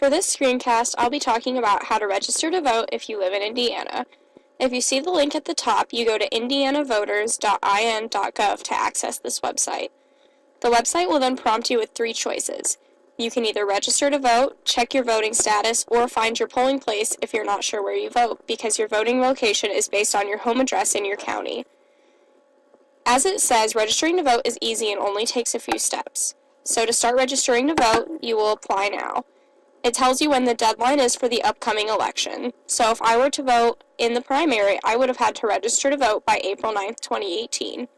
For this screencast, I'll be talking about how to register to vote if you live in Indiana. If you see the link at the top, you go to indianavoters.in.gov to access this website. The website will then prompt you with 3 choices. You can either register to vote, check your voting status, or find your polling place if you're not sure where you vote, because your voting location is based on your home address in your county. As it says, registering to vote is easy and only takes a few steps. So to start registering to vote, you will apply now. It tells you when the deadline is for the upcoming election. So if I were to vote in the primary, I would have had to register to vote by April 9th, 2018.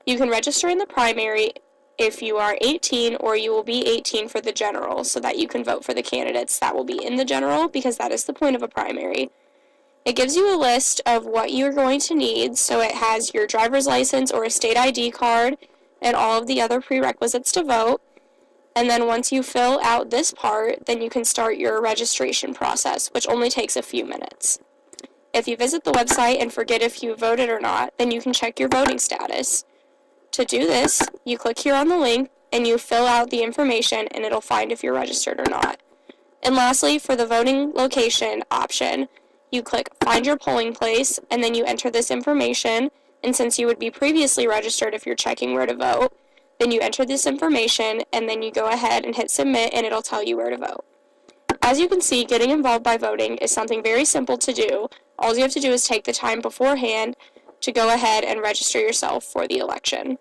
You can register in the primary if you are 18, or you will be 18 for the general, so that you can vote for the candidates that will be in the general, because that is the point of a primary. It gives you a list of what you're going to need, so it has your driver's license or a state ID card and all of the other prerequisites to vote. And then once you fill out this part, then you can start your registration process, which only takes a few minutes. If you visit the website and forget if you voted or not, then you can check your voting status. To do this, you click here on the link and you fill out the information, and it'll find if you're registered or not. And lastly, for the voting location option, you click Find Your Polling Place, and then you enter this information, and since you would be previously registered if you're checking where to vote, then you enter this information, and then you go ahead and hit Submit, and it'll tell you where to vote. As you can see, getting involved by voting is something very simple to do. All you have to do is take the time beforehand to go ahead and register yourself for the election.